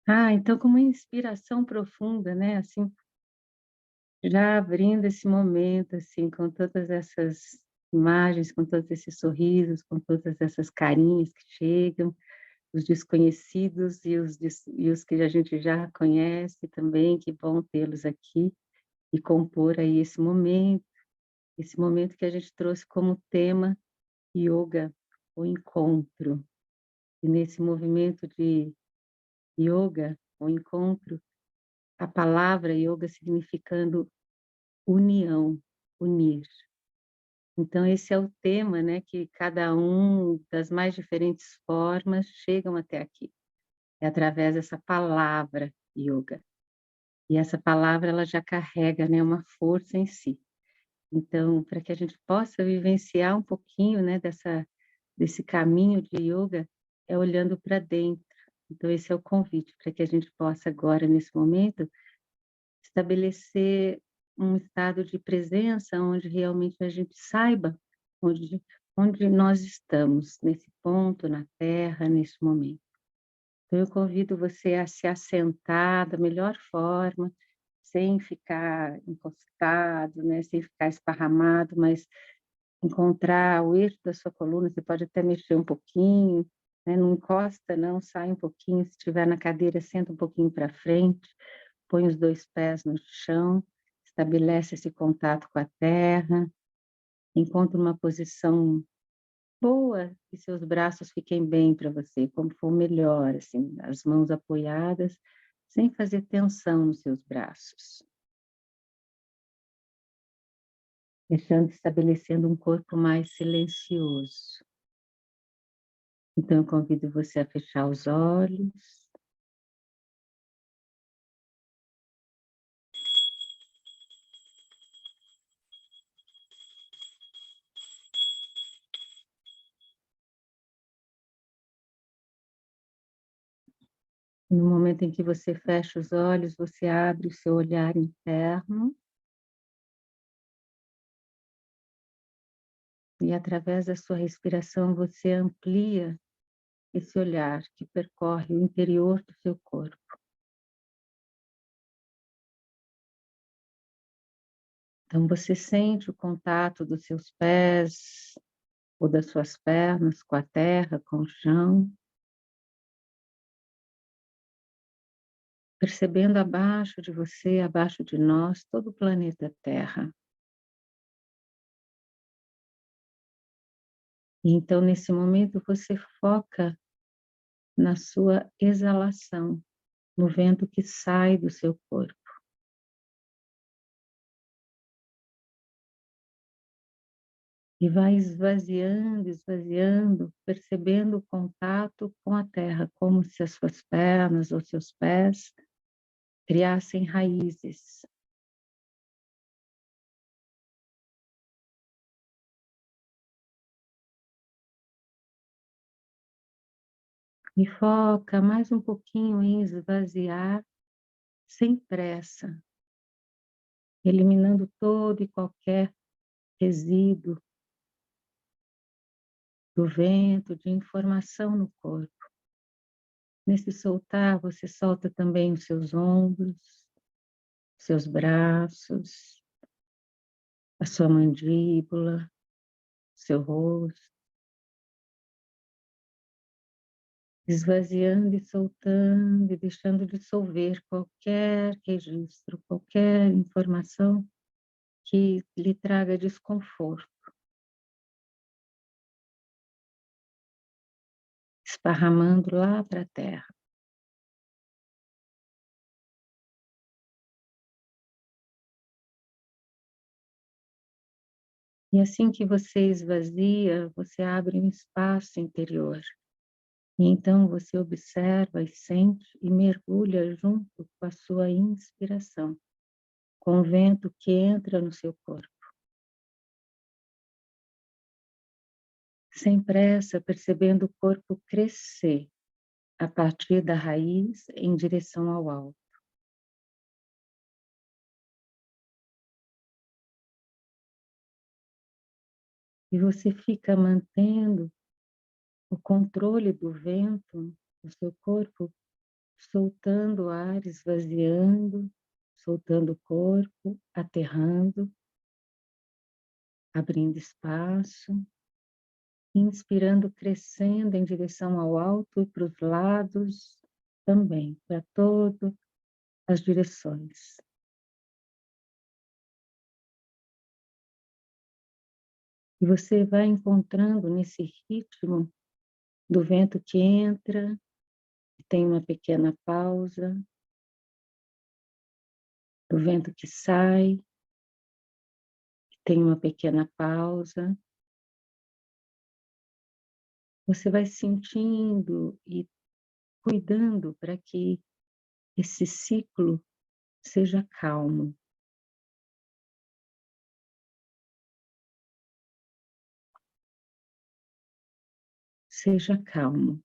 Então com uma inspiração profunda, né, assim, já abrindo esse momento, assim, com todas essas imagens, com todos esses sorrisos, com todas essas carinhas que chegam, os desconhecidos e os que a gente já conhece também, que bom tê-los aqui e compor aí esse momento que a gente trouxe como tema yoga, o encontro. E nesse movimento de yoga, o encontro, a palavra yoga significando união, unir. Então esse é o tema, né, que cada um das mais diferentes formas chegam até aqui. É através dessa palavra yoga. E essa palavra ela já carrega, né, uma força em si. Então, para que a gente possa vivenciar um pouquinho, né, desse caminho de yoga, é olhando para dentro. Então esse é o convite para que a gente possa agora, nesse momento, estabelecer um estado de presença onde realmente a gente saiba onde nós estamos, nesse ponto, na terra, nesse momento. Então eu convido você a se assentar da melhor forma, sem ficar encostado, né, sem ficar esparramado, mas encontrar o eixo da sua coluna, você pode até mexer um pouquinho, né, não encosta não, sai um pouquinho, se estiver na cadeira, senta um pouquinho para frente, põe os 2 pés no chão, estabelece esse contato com a terra, encontra uma posição boa, que seus braços fiquem bem para você, como for melhor, assim, as mãos apoiadas, sem fazer tensão nos seus braços. Estabelecendo um corpo mais silencioso. Então eu convido você a fechar os olhos. No momento em que você fecha os olhos, você abre o seu olhar interno. E através da sua respiração você amplia esse olhar que percorre o interior do seu corpo. Então você sente o contato dos seus pés ou das suas pernas com a terra, com o chão, percebendo abaixo de você, abaixo de nós, todo o planeta Terra. E então nesse momento você foca na sua exalação, no vento que sai do seu corpo. E vai esvaziando, esvaziando, percebendo o contato com a terra, como se as suas pernas ou seus pés criassem raízes. E foca mais um pouquinho em esvaziar sem pressa, eliminando todo e qualquer resíduo do vento, de informação no corpo. Nesse soltar, você solta também os seus ombros, seus braços, a sua mandíbula, seu rosto, esvaziando e soltando e deixando dissolver qualquer registro, qualquer informação que lhe traga desconforto, esparramando lá para a terra. E assim que você esvazia, você abre um espaço interior. E então você observa e sente e mergulha junto com a sua inspiração, com o vento que entra no seu corpo. Sem pressa, percebendo o corpo crescer a partir da raiz em direção ao alto. E você fica mantendo o controle do vento no seu corpo soltando o ar, esvaziando, soltando o corpo, aterrando, abrindo espaço, inspirando, crescendo em direção ao alto e para os lados também, para todas as direções. E você vai encontrando nesse ritmo do vento que entra, e tem uma pequena pausa, do vento que sai, e tem uma pequena pausa. Você vai sentindo e cuidando para que esse ciclo seja calmo. Seja calmo.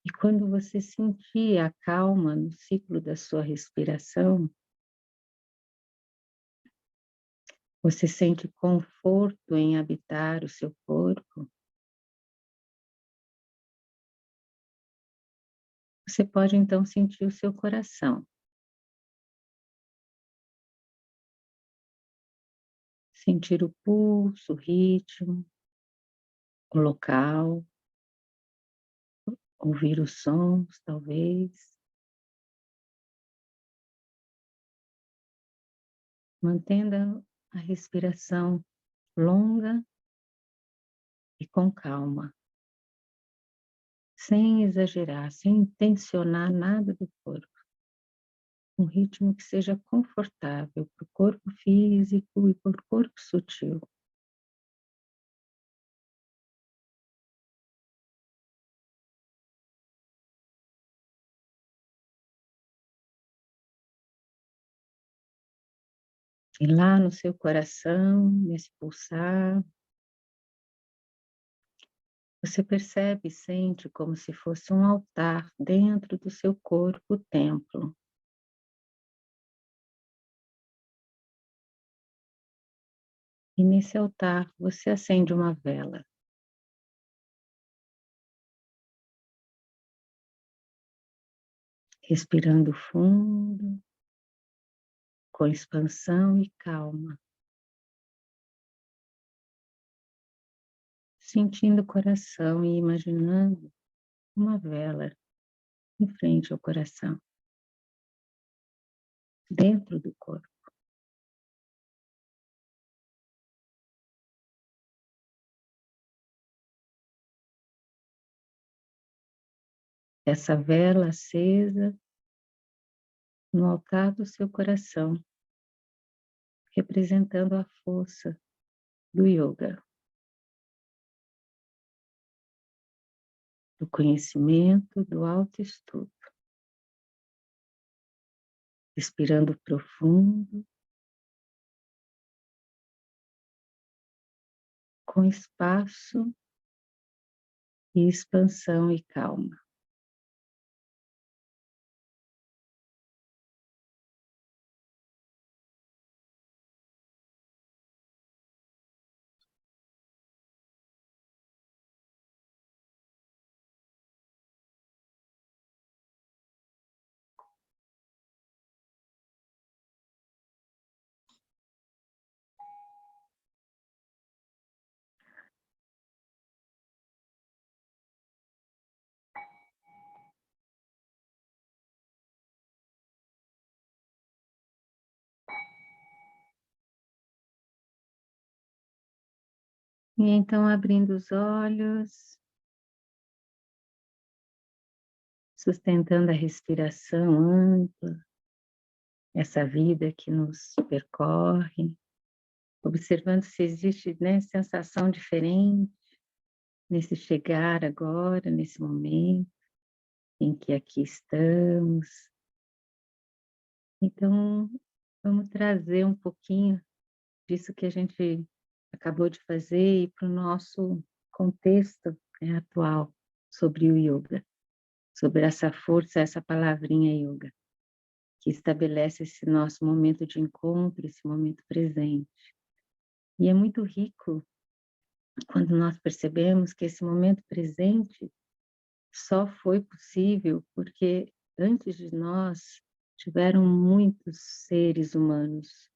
E quando você sentir a calma no ciclo da sua respiração, você sente conforto em habitar o seu corpo, você pode então sentir o seu coração. Sentir o pulso, o ritmo, o local, ouvir os sons, talvez. Mantendo a respiração longa e com calma, sem exagerar, sem tensionar nada do corpo. Um ritmo que seja confortável para o corpo físico e para o corpo sutil. E lá no seu coração, nesse pulsar, você percebe e sente como se fosse um altar dentro do seu corpo, templo. E nesse altar você acende uma vela, respirando fundo, com expansão e calma, sentindo o coração e imaginando uma vela em frente ao coração, dentro do corpo. Essa vela acesa no altar do seu coração, representando a força do yoga, do conhecimento, do autoestudo. Respirando profundo, com espaço e expansão e calma. E então abrindo os olhos, sustentando a respiração ampla, essa vida que nos percorre, observando se existe, né, sensação diferente nesse chegar agora, nesse momento em que aqui estamos. Então, vamos trazer um pouquinho disso que a gente acabou de fazer e para o nosso contexto, né, atual sobre o yoga. sobre essa força, essa palavrinha yoga, que estabelece esse nosso momento de encontro, esse momento presente. E é muito rico quando nós percebemos que esse momento presente só foi possível porque antes de nós tiveram muitos seres humanos,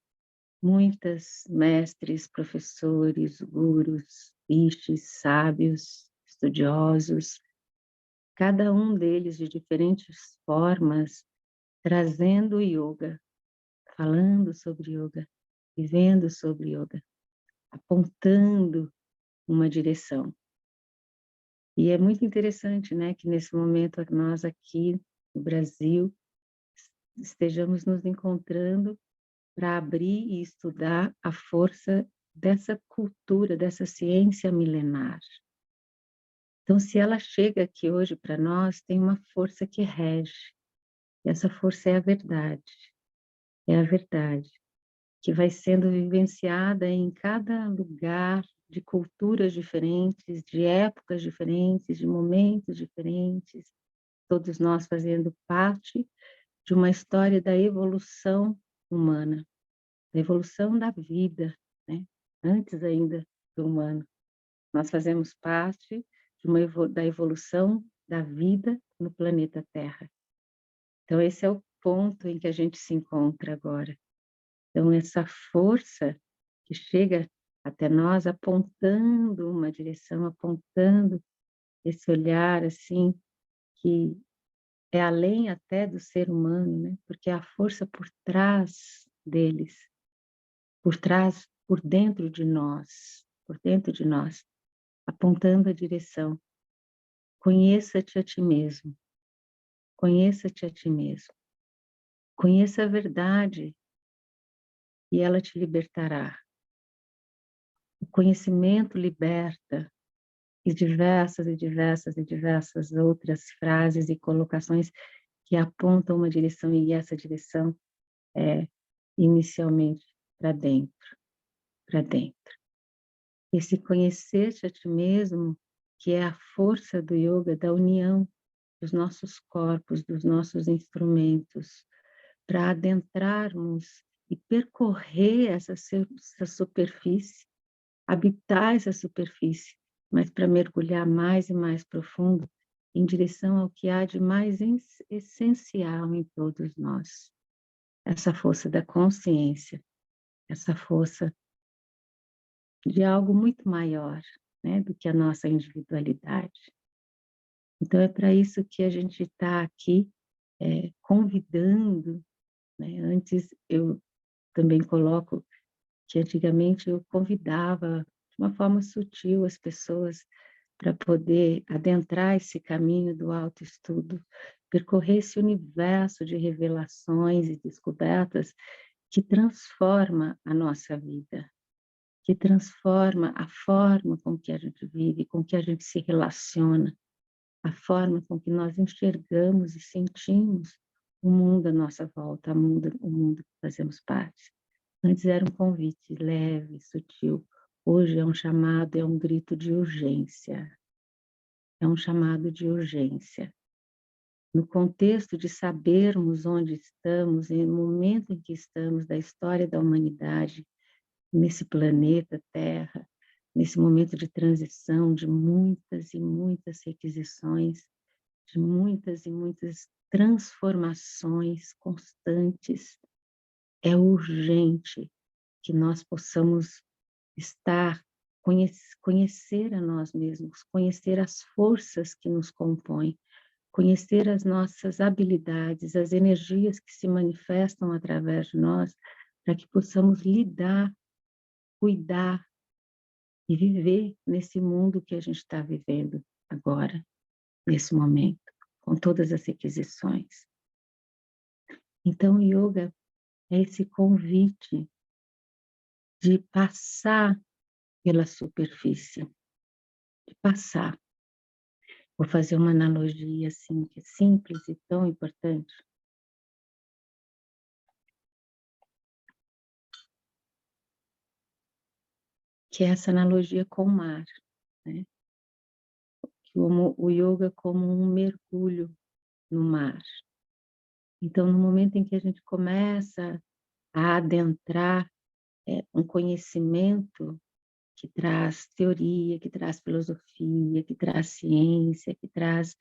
muitas mestres, professores, gurus, rishis, sábios, estudiosos, cada um deles de diferentes formas, trazendo o yoga, falando sobre yoga, vivendo sobre yoga, apontando uma direção. E é muito interessante, né, que nesse momento nós aqui no Brasil estejamos nos encontrando para abrir e estudar a força dessa cultura, dessa ciência milenar. Então, se ela chega aqui hoje para nós, tem uma força que rege. E essa força é a verdade. É a verdade que vai sendo vivenciada em cada lugar, de culturas diferentes, de épocas diferentes, de momentos diferentes, todos nós fazendo parte de uma história da evolução humana, da evolução da vida, né? Antes ainda do humano. Nós fazemos parte de da evolução da vida no planeta Terra. Então, esse é o ponto em que a gente se encontra agora. Então, essa força que chega até nós apontando uma direção, apontando esse olhar, assim, que é além até do ser humano, né? Porque a força por trás deles, por trás, por dentro de nós, apontando a direção. Conheça-te a ti mesmo, conheça-te a ti mesmo, conheça a verdade e ela te libertará. O conhecimento liberta, e diversas outras frases e colocações que apontam uma direção, e essa direção é inicialmente para dentro, para dentro. Esse conhecer-te a ti mesmo, que é a força do yoga, da união dos nossos corpos, dos nossos instrumentos, para adentrarmos e percorrer essa superfície, habitar essa superfície, mas para mergulhar mais e mais profundo em direção ao que há de mais essencial em todos nós. Essa força da consciência, essa força de algo muito maior, né, do que a nossa individualidade. Então, é para isso que a gente está aqui convidando, né? Antes eu também coloco que antigamente eu convidava de uma forma sutil as pessoas para poder adentrar esse caminho do autoestudo, percorrer esse universo de revelações e descobertas que transforma a nossa vida, que transforma a forma com que a gente vive, com que a gente se relaciona, a forma com que nós enxergamos e sentimos o mundo à nossa volta, o mundo que fazemos parte. Antes era um convite leve, sutil. Hoje é um chamado, é um grito de urgência. É um chamado de urgência. No contexto de sabermos onde estamos, e no momento em que estamos da história da humanidade, nesse planeta Terra, nesse momento de transição, de muitas e muitas requisições, de muitas e muitas transformações constantes, é urgente que nós possamos estar, conhecer a nós mesmos, conhecer as forças que nos compõem, conhecer as nossas habilidades, as energias que se manifestam através de nós, para que possamos lidar, cuidar e viver nesse mundo que a gente está vivendo agora, nesse momento, com todas as requisições. Então, o yoga é esse convite de passar pela superfície, de passar. Vou fazer uma analogia assim, que é simples e tão importante. Que é essa analogia com o mar, né? O yoga como um mergulho no mar. Então, no momento em que a gente começa a adentrar um conhecimento que traz teoria, que traz filosofia, que traz ciência, que traz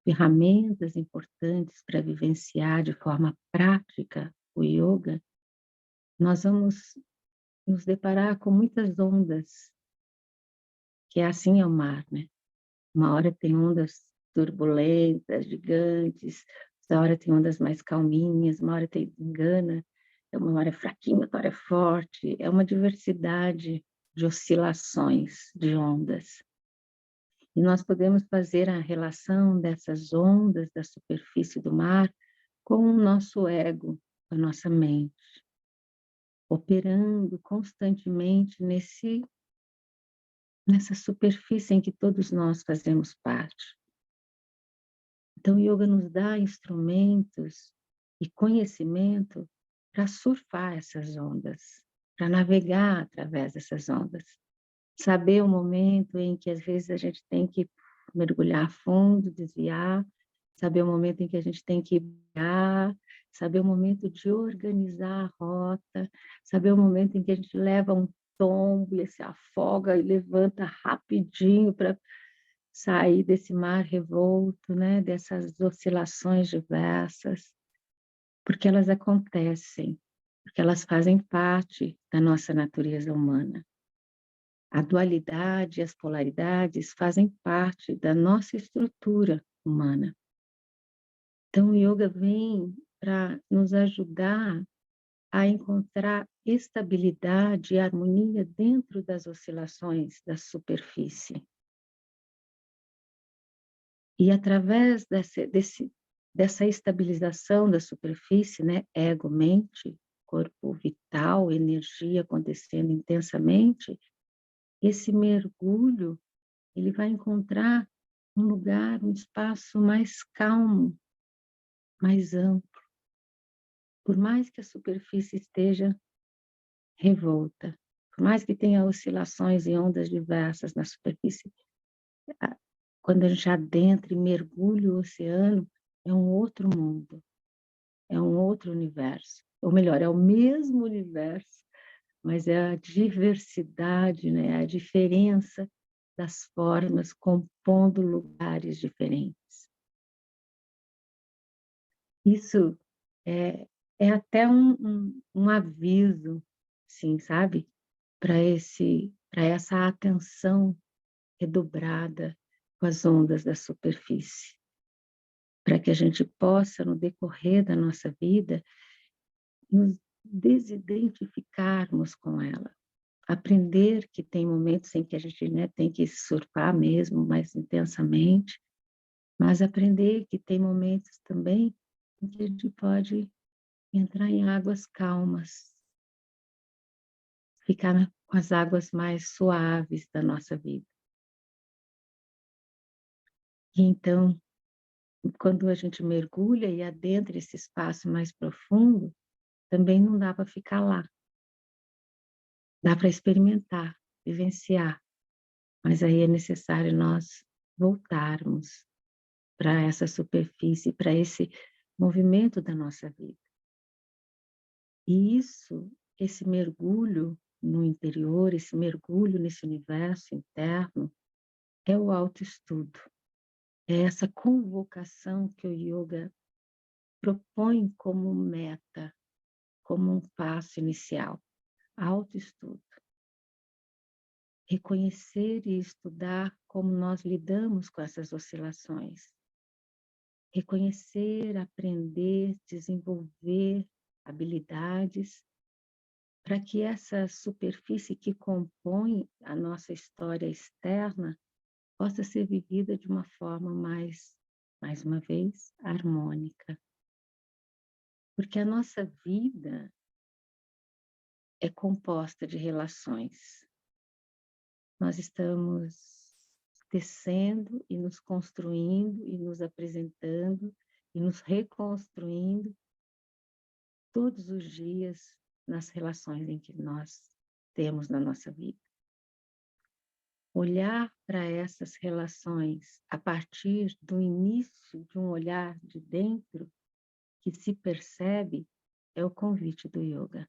ferramentas importantes para vivenciar de forma prática o yoga, nós vamos nos deparar com muitas ondas, que é assim é o mar, né? Uma hora tem ondas turbulentas, gigantes, outra hora tem ondas mais calminhas, uma hora tem engana, uma hora é fraquinha, outra hora é forte, é uma diversidade de oscilações de ondas. E nós podemos fazer a relação dessas ondas da superfície do mar com o nosso ego, a nossa mente, operando constantemente nessa superfície em que todos nós fazemos parte. Então, o yoga nos dá instrumentos e conhecimento para surfar essas ondas, para navegar através dessas ondas. Saber o momento em que, às vezes, a gente tem que mergulhar fundo, desviar, saber o momento em que a gente tem que guiar, saber o momento de organizar a rota, saber o momento em que a gente leva um tombo e se afoga e levanta rapidinho para sair desse mar revolto, né? Dessas oscilações diversas, porque elas acontecem, porque elas fazem parte da nossa natureza humana. A dualidade e as polaridades fazem parte da nossa estrutura humana. Então, o yoga vem para nos ajudar a encontrar estabilidade e harmonia dentro das oscilações da superfície. E através dessa estabilização da superfície, né, ego, mente, corpo vital, energia acontecendo intensamente, esse mergulho, ele vai encontrar um lugar, um espaço mais calmo, mais amplo. Por mais que a superfície esteja revolta, por mais que tenha oscilações e ondas diversas na superfície, quando a gente adentra e mergulha o oceano, é um outro mundo, é um outro universo. Ou melhor, é o mesmo universo, mas é a diversidade, né? A diferença das formas compondo lugares diferentes. Isso é até um aviso, assim, sabe? Para essa atenção redobrada com as ondas da superfície, para que a gente possa, no decorrer da nossa vida, nos desidentificarmos com ela, aprender que tem momentos em que a gente, né, tem que surfar mesmo mais intensamente, mas aprender que tem momentos também em que a gente pode entrar em águas calmas, ficar com as águas mais suaves da nossa vida. E então, quando a gente mergulha e adentra esse espaço mais profundo, também não dá para ficar lá. Dá para experimentar, vivenciar, mas aí é necessário nós voltarmos para essa superfície, para esse movimento da nossa vida. E isso, esse mergulho no interior, esse mergulho nesse universo interno, é o autoestudo. É essa convocação que o yoga propõe como meta, como um passo inicial. Autoestudo. Reconhecer e estudar como nós lidamos com essas oscilações. Reconhecer, aprender, desenvolver habilidades para que essa superfície que compõe a nossa história externa possa ser vivida de uma forma mais uma vez, harmônica. Porque a nossa vida é composta de relações. Nós estamos tecendo e nos construindo e nos apresentando e nos reconstruindo todos os dias nas relações em que nós temos na nossa vida. olhar para essas relações a partir do início de um olhar de dentro que se percebe é o convite do yoga.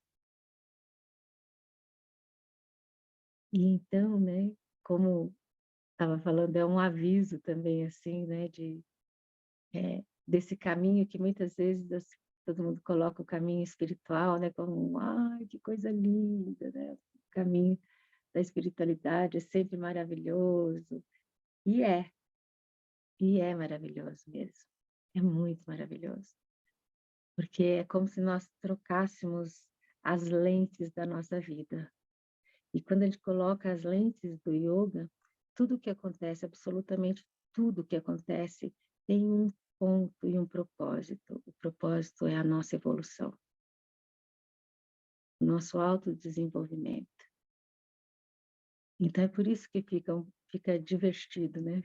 E então, né, como estava falando, é um aviso também, assim, né, desse caminho que muitas vezes todo mundo coloca o caminho espiritual, né, como, ai, que coisa linda, né, o caminho da espiritualidade é sempre maravilhoso, e é maravilhoso mesmo, é muito maravilhoso, porque é como se nós trocássemos as lentes da nossa vida. E quando a gente coloca as lentes do yoga, tudo o que acontece, absolutamente tudo o que acontece, tem um ponto e um propósito. O propósito é a nossa evolução, o nosso autodesenvolvimento. Então é por isso que fica divertido, né?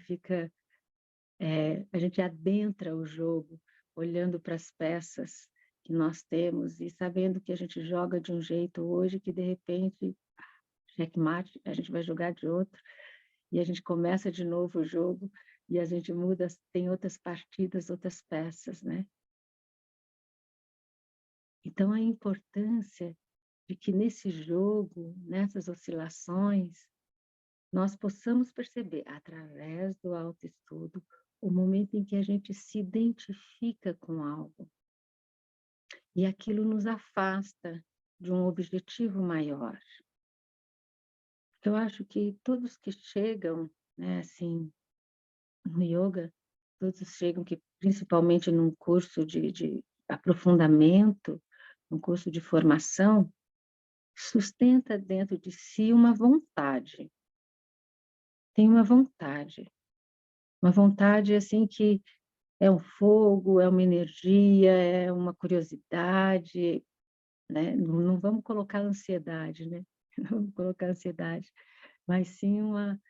A gente adentra o jogo, olhando para as peças que nós temos e sabendo que a gente joga de um jeito hoje que de repente, checkmate, a gente vai jogar de outro. E a gente começa de novo o jogo e a gente muda, tem outras partidas, outras peças, né? Então, a importância de que nesse jogo, nessas oscilações, nós possamos perceber, através do autoestudo, o momento em que a gente se identifica com algo. E aquilo nos afasta de um objetivo maior. Eu acho que todos que chegam, né, assim, no yoga, todos chegam que, principalmente num curso de aprofundamento, um curso de formação, sustenta dentro de si uma vontade. Tem uma vontade assim que é um fogo, é uma energia, é uma curiosidade, né? Não vamos colocar ansiedade, né? Não vamos colocar ansiedade, mas sim uma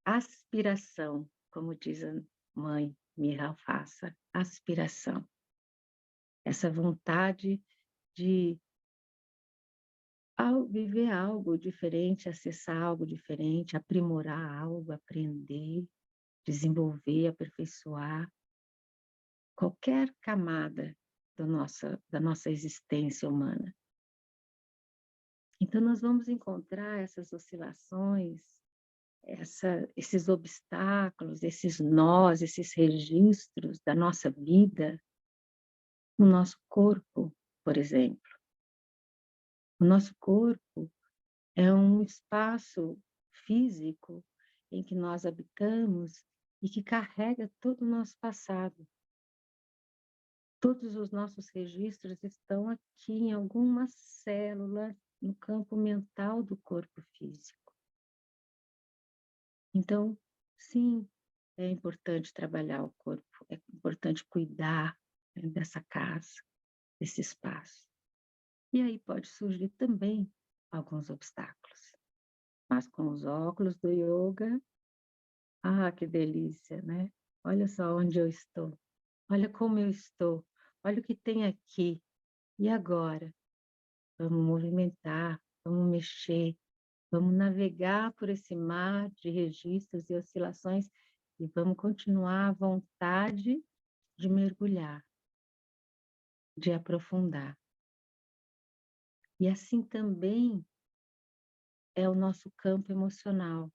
aspiração, como diz a mãe Miral Faça, aspiração. Essa vontade de viver algo diferente, acessar algo diferente, aprimorar algo, aprender, desenvolver, aperfeiçoar qualquer camada da nossa existência humana. Então, nós vamos encontrar essas oscilações, esses obstáculos, esses nós, esses registros da nossa vida no nosso corpo, por exemplo. O nosso corpo é um espaço físico em que nós habitamos e que carrega todo o nosso passado. Todos os nossos registros estão aqui em alguma célula no campo mental do corpo físico. Então, sim, é importante trabalhar o corpo, é importante cuidar, né, dessa casa, desse espaço. E aí pode surgir também alguns obstáculos. Mas com os óculos do yoga, que delícia, né? Olha só onde eu estou, olha como eu estou, olha o que tem aqui. E agora? Vamos movimentar, vamos mexer, vamos navegar por esse mar de registros e oscilações e vamos continuar à vontade de mergulhar, de aprofundar. E assim também é o nosso campo emocional.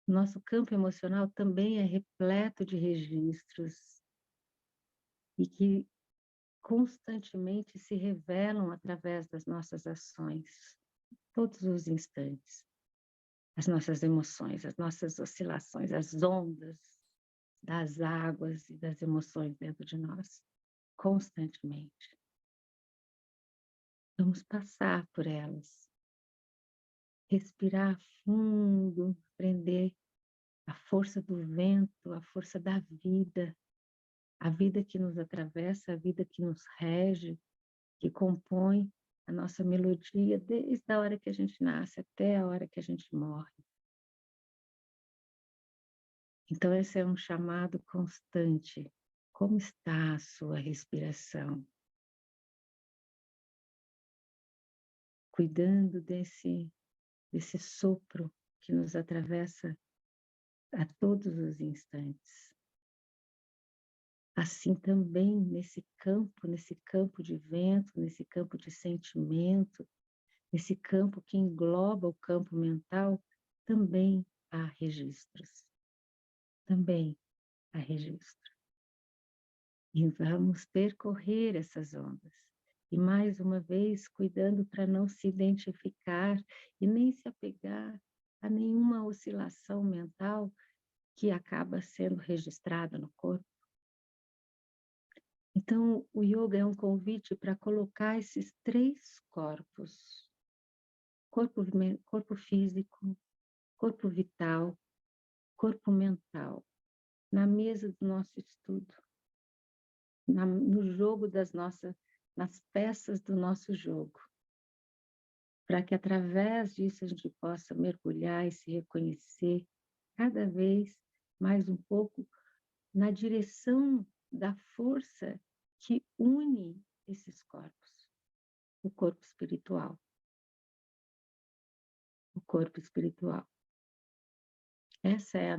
Nosso campo emocional também é repleto de registros e que constantemente se revelam através das nossas ações, todos os instantes. As nossas emoções, as nossas oscilações, as ondas das águas e das emoções dentro de nós, constantemente. Vamos passar por elas, respirar fundo, prender a força do vento, a força da vida, a vida que nos atravessa, a vida que nos rege, que compõe a nossa melodia desde a hora que a gente nasce até a hora que a gente morre. Então, esse é um chamado constante. Como está a sua respiração? Cuidando desse sopro que nos atravessa a todos os instantes. Assim também nesse campo de vento, nesse campo de sentimento, nesse campo que engloba o campo mental, também há registros. Também há registro. E vamos percorrer essas ondas. E mais uma vez, cuidando para não se identificar e nem se apegar a nenhuma oscilação mental que acaba sendo registrada no corpo. Então, o yoga é um convite para colocar esses 3 corpos: corpo físico, corpo vital, corpo mental, na mesa do nosso estudo, no jogo nas peças do nosso jogo, para que através disso a gente possa mergulhar e se reconhecer cada vez mais um pouco na direção da força que une esses corpos, o corpo espiritual. O corpo espiritual. Essa é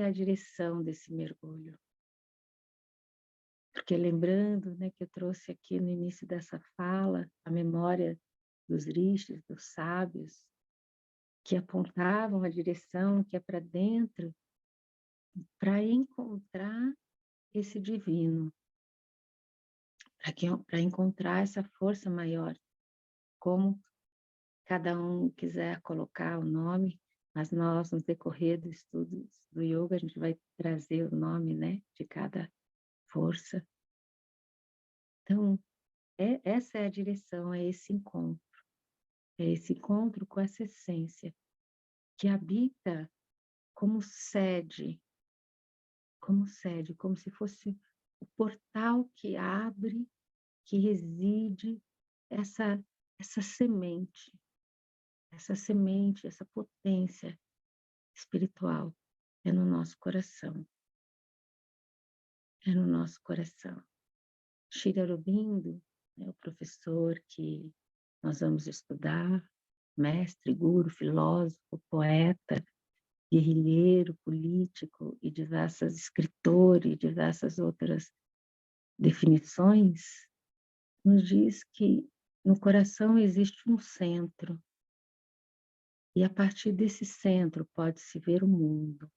a direção desse mergulho. Porque lembrando, né, que eu trouxe aqui no início dessa fala a memória dos rishis, dos sábios, que apontavam a direção que é para dentro, para encontrar esse divino, para encontrar essa força maior, como cada um quiser colocar o nome, mas nós, no decorrer do estudo do yoga, a gente vai trazer o nome, né, de cada força. Então, essa é a direção, é esse encontro com essa essência que habita como sede, como se fosse o portal que abre, que reside essa semente, essa potência espiritual é no nosso coração. É no nosso coração. Sri Aurobindo, né, o professor que nós vamos estudar, mestre, guru, filósofo, poeta, guerrilheiro, político e diversos escritores, diversas outras definições, nos diz que no coração existe um centro e a partir desse centro pode-se ver o mundo.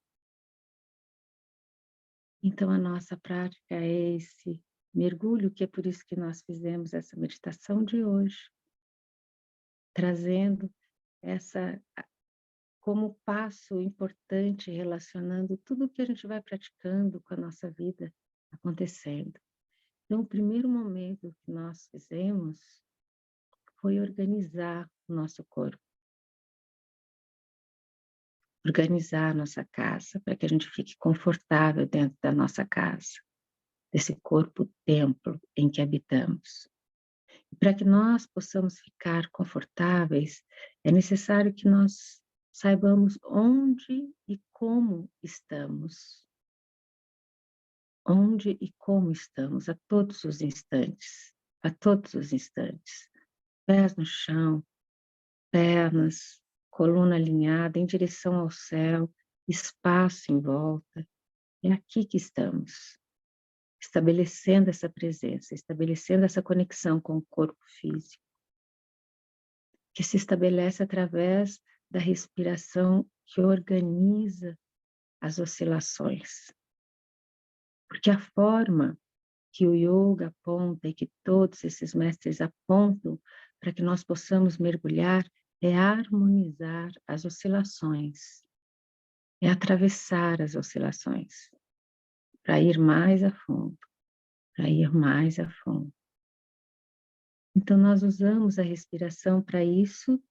Então a nossa prática é esse mergulho, que é por isso que nós fizemos essa meditação de hoje, trazendo essa como passo importante, relacionando tudo o que a gente vai praticando com a nossa vida acontecendo. Então, o primeiro momento que nós fizemos foi organizar o nosso corpo, organizar a nossa casa, para que a gente fique confortável dentro da nossa casa, desse corpo-templo em que habitamos. Para que nós possamos ficar confortáveis, é necessário que nós saibamos onde e como estamos. Onde e como estamos a todos os instantes, a todos os instantes. Pés no chão, pernas, coluna alinhada em direção ao céu, espaço em volta. É aqui que estamos, estabelecendo essa presença, estabelecendo essa conexão com o corpo físico, que se estabelece através da respiração que organiza as oscilações. Porque a forma que o yoga aponta e que todos esses mestres apontam para que nós possamos mergulhar é harmonizar as oscilações, é atravessar as oscilações, para ir mais a fundo, para ir mais a fundo. Então nós usamos a respiração para isso,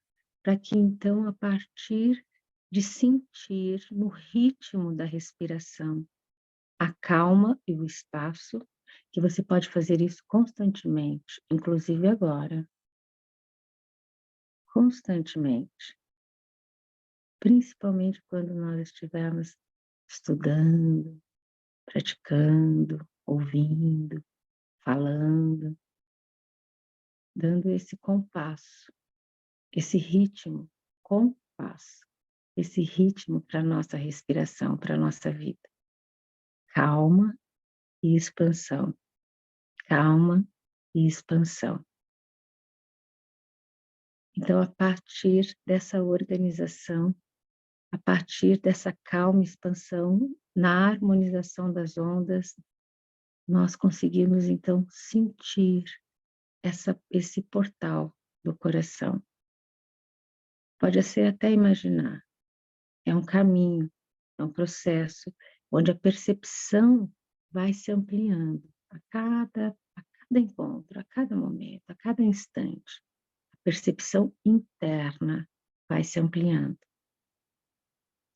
para que então a partir de sentir no ritmo da respiração a calma e o espaço, que você pode fazer isso constantemente, inclusive agora. Constantemente. Principalmente quando nós estivermos estudando, praticando, ouvindo, falando, dando esse compasso esse ritmo com paz, esse ritmo para a nossa respiração, para a nossa vida. Calma e expansão, calma e expansão. Então, a partir dessa organização, a partir dessa calma e expansão, na harmonização das ondas, nós conseguimos, então, sentir esse portal do coração. Pode ser até imaginar, é um caminho, é um processo, onde a percepção vai se ampliando a cada encontro, a cada momento, a cada instante. A percepção interna vai se ampliando,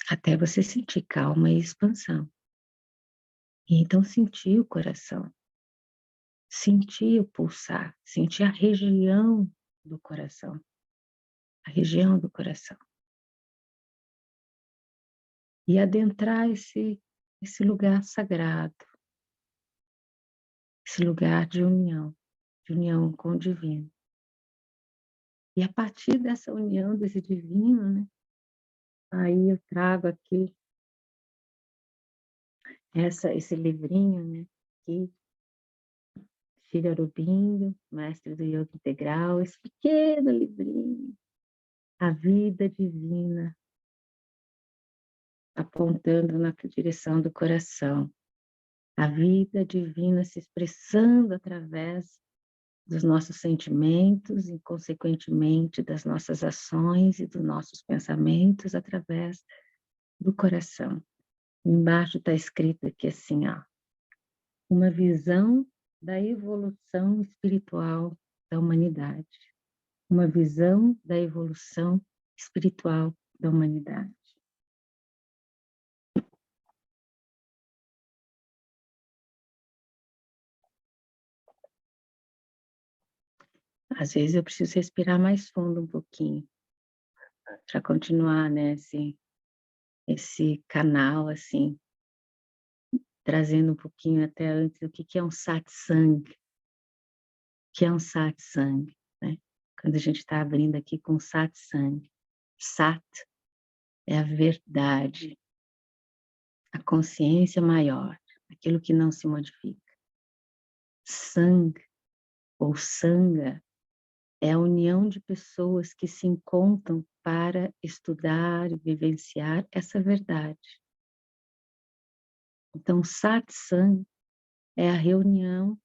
até você sentir calma e expansão. E então sentir o coração, sentir o pulsar, sentir a região do coração, a região do coração. E adentrar esse lugar sagrado, esse lugar de união com o divino. E a partir dessa união, desse divino, né, aí eu trago aqui esse livrinho, né, aqui, Sri Aurobindo, mestre do Yoga Integral, esse pequeno livrinho, A Vida Divina, apontando na direção do coração. A vida divina se expressando através dos nossos sentimentos e, consequentemente, das nossas ações e dos nossos pensamentos através do coração. Embaixo está escrito aqui assim, ó, uma visão da evolução espiritual da humanidade. Uma visão da evolução espiritual da humanidade. Às vezes eu preciso respirar mais fundo um pouquinho, para continuar, né, esse canal, assim, trazendo um pouquinho até antes o que é um satsang. O que é um satsang, né? Quando a gente está abrindo aqui com satsang. Sat é a verdade, a consciência maior, aquilo que não se modifica. Sang, ou sanga, é a união de pessoas que se encontram para estudar e vivenciar essa verdade. Então, satsang é a reunião de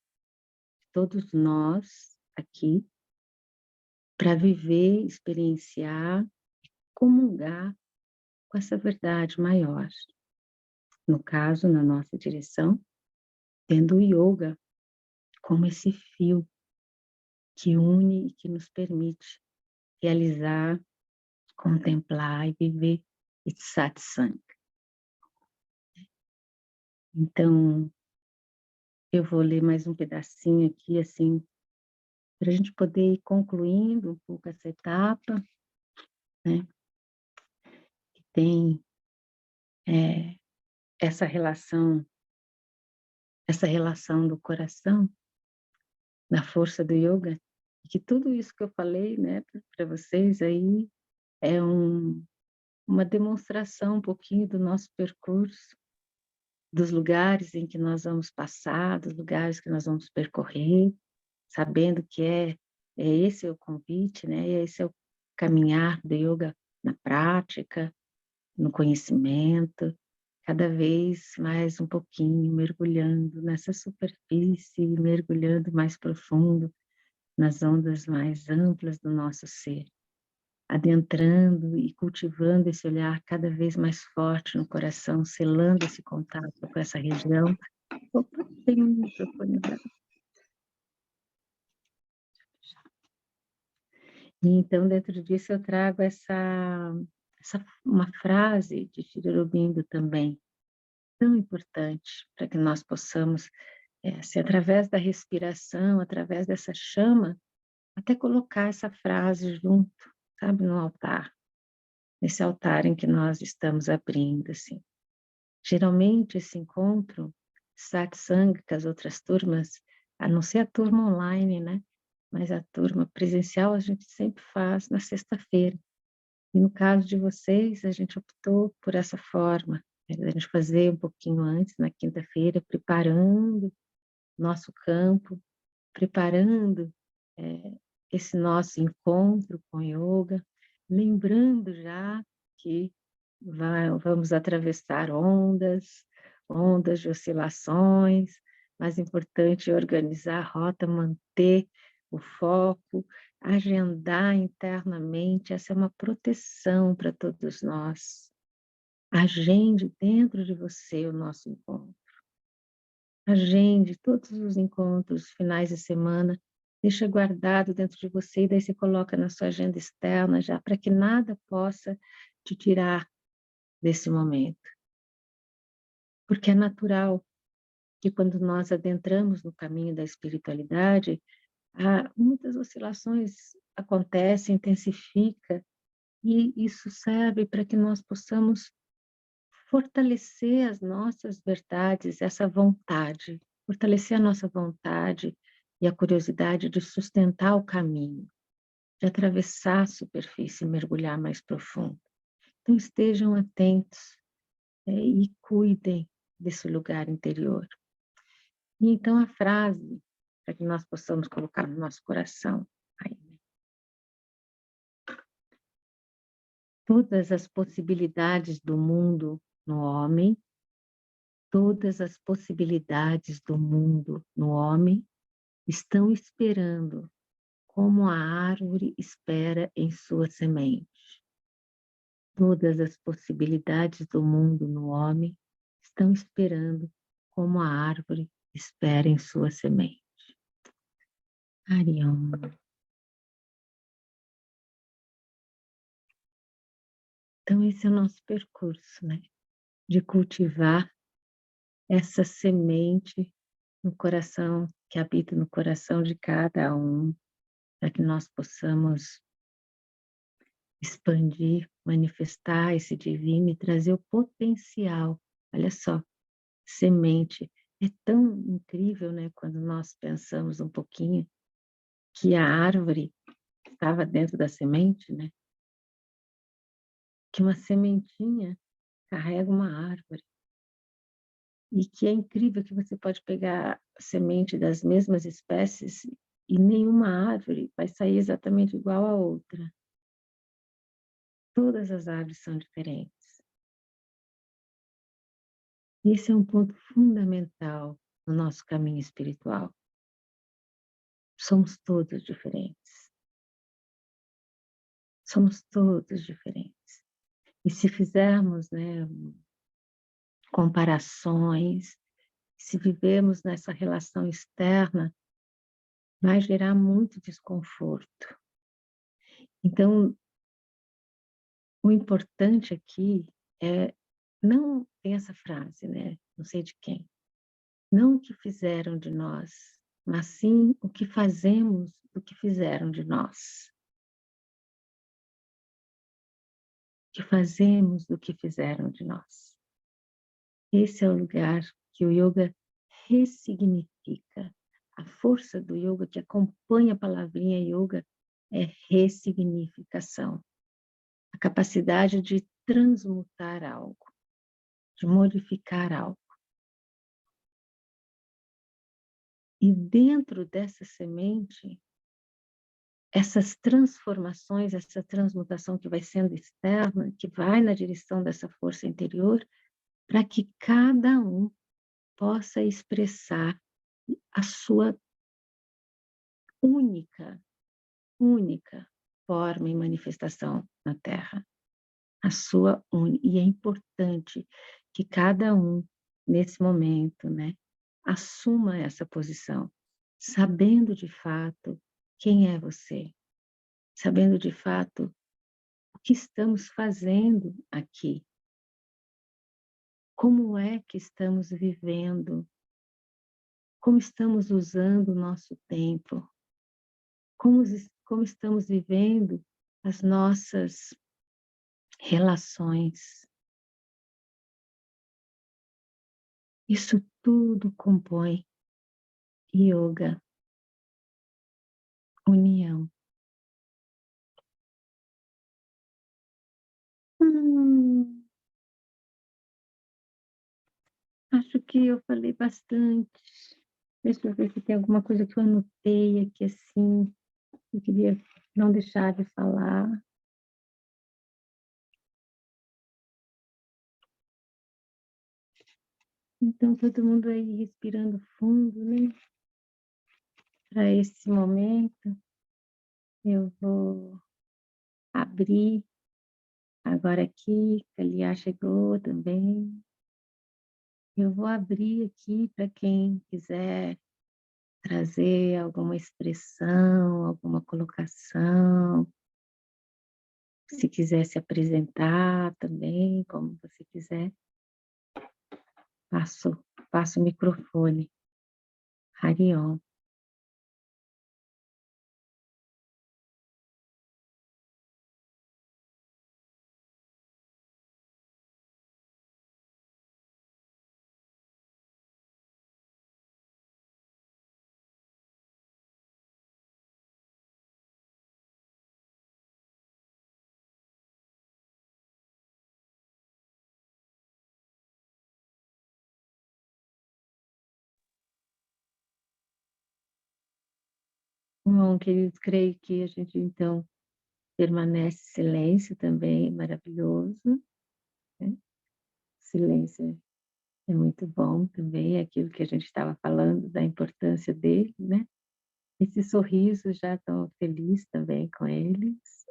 todos nós aqui para viver, experienciar, comungar com essa verdade maior. No caso, na nossa direção, tendo o yoga como esse fio que une e que nos permite realizar, contemplar e viver esse satsang. Então, eu vou ler mais um pedacinho aqui, assim, para a gente poder ir concluindo um pouco essa etapa, né? Que tem essa relação do coração, da força do yoga, e que tudo isso que eu falei, né, para vocês aí, é uma demonstração um pouquinho do nosso percurso, dos lugares em que nós vamos passar, dos lugares que nós vamos percorrer, sabendo que esse é o convite, né? Esse é o caminhar do yoga na prática, no conhecimento, cada vez mais um pouquinho, mergulhando nessa superfície, mergulhando mais profundo nas ondas mais amplas do nosso ser, adentrando e cultivando esse olhar cada vez mais forte no coração, selando esse contato com essa região. Opa, tem um microfone aberto. E então, dentro disso, eu trago uma frase de Sri Aurobindo também, tão importante para que nós possamos, se através da respiração, através dessa chama, até colocar essa frase junto, sabe, no altar, nesse altar em que nós estamos abrindo, assim. Geralmente, esse encontro, satsang, com as outras turmas, a não ser a turma online, né? mas a turma presencial a gente sempre faz na sexta-feira. E no caso de vocês, a gente optou por essa forma, a gente fazer um pouquinho antes, na quinta-feira, preparando nosso campo, preparando esse nosso encontro com yoga, lembrando já que vamos atravessar ondas de oscilações, mas importante é organizar a rota, manter o foco, agendar internamente, essa é uma proteção para todos nós. Agende dentro de você o nosso encontro. Agende todos os encontros, finais de semana, deixa guardado dentro de você e daí você coloca na sua agenda externa já para que nada possa te tirar desse momento. Porque é natural que quando nós adentramos no caminho da espiritualidade, muitas oscilações acontecem, intensifica, e isso serve para que nós possamos fortalecer as nossas verdades, essa vontade, fortalecer a nossa vontade e a curiosidade de sustentar o caminho, de atravessar a superfície e mergulhar mais profundo. Então estejam atentos e cuidem desse lugar interior. E então a frase, para que nós possamos colocar no nosso coração, aí, né? Todas as possibilidades do mundo no homem, todas as possibilidades do mundo no homem estão esperando, como a árvore espera em sua semente. Todas as possibilidades do mundo no homem estão esperando, como a árvore espera em sua semente. Arion. Então esse é o nosso percurso, né? De cultivar essa semente no coração, que habita no coração de cada um, para que nós possamos expandir, manifestar esse divino e trazer o potencial. Olha só, semente. É tão incrível, né, quando nós pensamos um pouquinho que a árvore estava dentro da semente, né? Que uma sementinha carrega uma árvore. E que é incrível que você pode pegar semente das mesmas espécies e nenhuma árvore vai sair exatamente igual a outra. Todas as árvores são diferentes. Esse é um ponto fundamental no nosso caminho espiritual. Somos todos diferentes. Somos todos diferentes. E se fizermos, né, comparações, se vivemos nessa relação externa, vai gerar muito desconforto. Então, o importante aqui é não tem essa frase, né? Não sei de quem. Não o que fizeram de nós, mas sim o que fazemos do que fizeram de nós. O que fazemos do que fizeram de nós. Esse é o lugar que o yoga ressignifica. A força do yoga que acompanha a palavrinha yoga é ressignificação. A capacidade de transmutar algo, de modificar algo. E dentro dessa semente, essas transformações, essa transmutação que vai sendo externa, que vai na direção dessa força interior, para que cada um possa expressar a sua única forma e manifestação na Terra. E é importante que cada um, nesse momento, né, assuma essa posição, sabendo de fato quem é você, sabendo de fato o que estamos fazendo aqui, como é que estamos vivendo, como estamos usando o nosso tempo, como estamos vivendo as nossas relações. Isso tudo compõe yoga. união. Hum, acho que eu falei bastante. Deixa eu ver se tem alguma coisa que eu anotei aqui, assim, eu queria não deixar de falar. Então, todo mundo aí respirando fundo, né? Para esse momento, eu vou abrir agora aqui, que a Lia chegou também. Eu vou abrir aqui para quem quiser trazer alguma expressão, alguma colocação, se quiser se apresentar também, como você quiser, passo o microfone. Harion. Bom, queridos, creio que a gente então permanece silêncio também, maravilhoso, né? Silêncio é muito bom também, é aquilo que a gente estava falando da importância dele, né? Esse sorriso já estou feliz também com eles.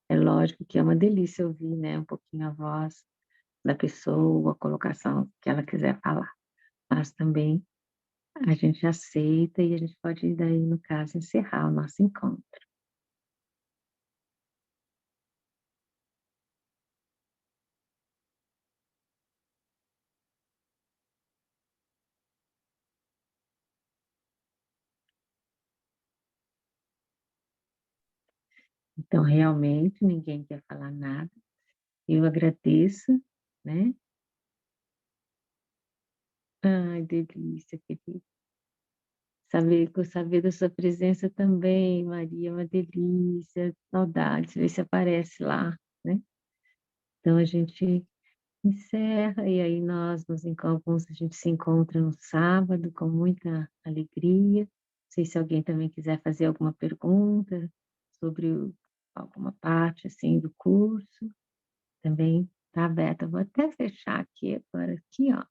É lógico que é uma delícia ouvir, né, um pouquinho a voz da pessoa, a colocação que ela quiser falar, mas também a gente aceita e a gente pode daí, no caso, encerrar o nosso encontro. Então, realmente, ninguém quer falar nada. Eu agradeço, né? Ai, delícia, querida. Saber da sua presença também, Maria, é uma delícia, saudades, ver se aparece lá, né? Então, a gente encerra e aí nós nos encontramos, a gente se encontra no sábado com muita alegria. Não sei se alguém também quiser fazer alguma pergunta sobre alguma parte, assim, do curso, também está aberta. Vou até fechar aqui agora, aqui, ó.